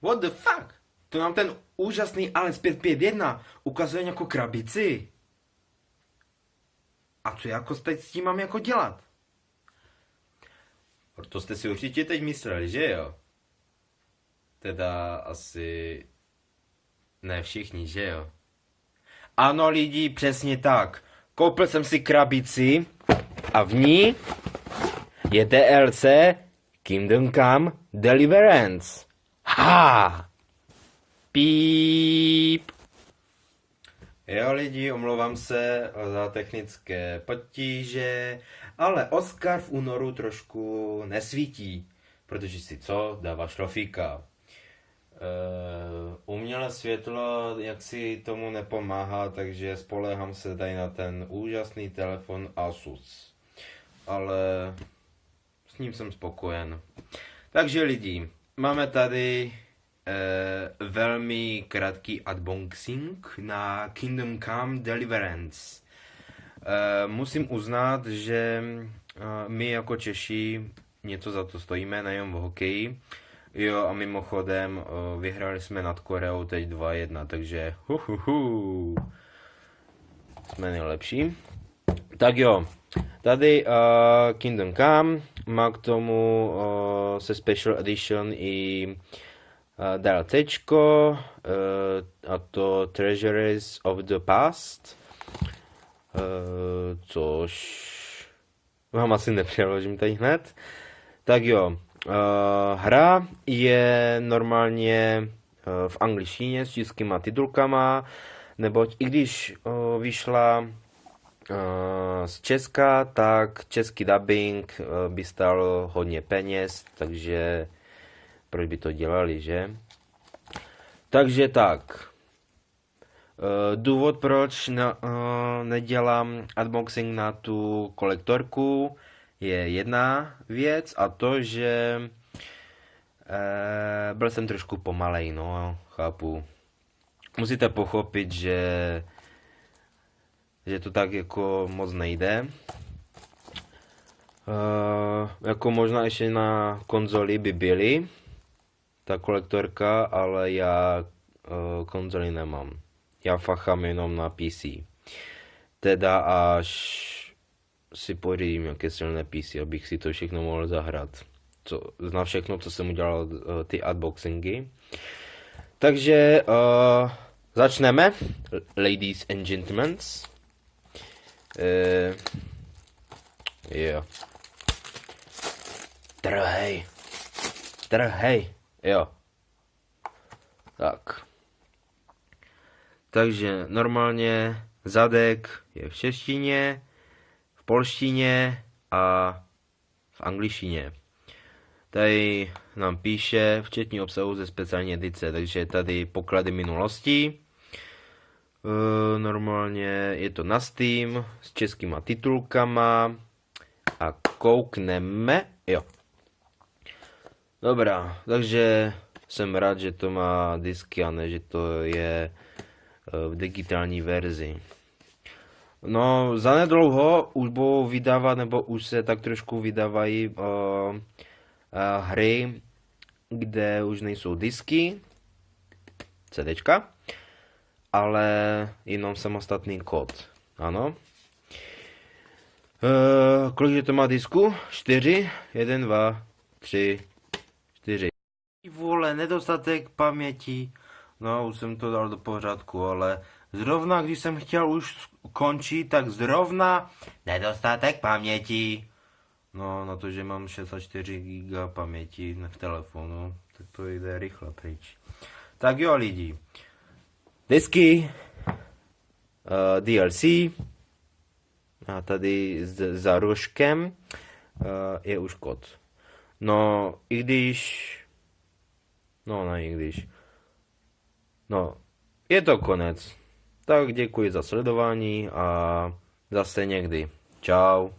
What the fuck? To nám ten úžasný Alex 551 ukazuje nějakou krabici. A co jako teď s tím mám jako dělat? To jste si určitě teď mysleli, že jo? Teda asi ne všichni, že jo? Ano lidi, přesně tak. Koupil jsem si krabici a v ní je DLC Kingdom Come Deliverance. Ha! Píp. Jo lidi, omlouvám se za technické potíže, ale Oscar v únoru trošku nesvítí, protože si co, dává šlofíka. Umělé světlo jak si tomu nepomáhá, takže spoléhám se tady na ten úžasný telefon Asus. Ale s ním jsem spokojen. Takže lidi, máme tady velmi krátký unboxing na Kingdom Come Deliverance. Musím uznat, že my jako Češi něco za to stojíme, nejen v hokeji. Jo, a mimochodem vyhráli jsme nad Koreou teď 2-1, takže jsme nejlepší. Tak jo, tady Kingdom Come má k tomu se Special Edition i DLCčko, a to Treasures of the Past, což vám asi nepřeložím tady hned. Tak jo, hra je normálně v angličtině s českýma titulkama, neboť i když vyšla z Česka, tak český dubbing by stál hodně peněz, takže proč by to dělali, že? Takže tak. Důvod, proč nedělám unboxing na tu kolektorku, je jedna věc, a to, že byl jsem trošku pomalej, no, chápu. Musíte pochopit, že to tak jako moc nejde. Jako možná ještě na konzoli by byly ta kolektorka, ale já konzoli nemám. Já fachám jenom na PC. Teda až si pořídím nějaké silné PC, abych si to všechno mohl zahrát. Zná všechno, co jsem udělal, ty unboxingy. Takže začneme, ladies and gentlemen. Jo. Trhej, jo. Tak. Takže normálně zadek je v češtině, v polštině a v angličtině. Tady nám píše včetně obsahu ze speciální edice, takže tady poklady minulosti. Normálně je to na Steam s českýma titulkama a koukneme, jo. Dobrá, takže jsem rád, že to má disky a ne, že to je v digitální verzi. No, zanedlouho už budou vydávat, nebo už se tak trošku vydávají hry, kde už nejsou disky, CDčka, ale jenom samostatný kód. Ano. Kolik to má disku? 4, 1, 2, 3, 4. Vole, nedostatek paměti. No, už jsem to dal do pořádku, ale zrovna, když jsem chtěl už končit, tak zrovna nedostatek paměti. No, na to, že mám 64 GB paměti v telefonu, tak to jde rychle pryč. Tak jo, lidi. Disky, DLC, a tady za rožkem je už kód. No, i když... No, ne, i když... No, je to konec. Tak děkuji za sledování a zase někdy. Čau.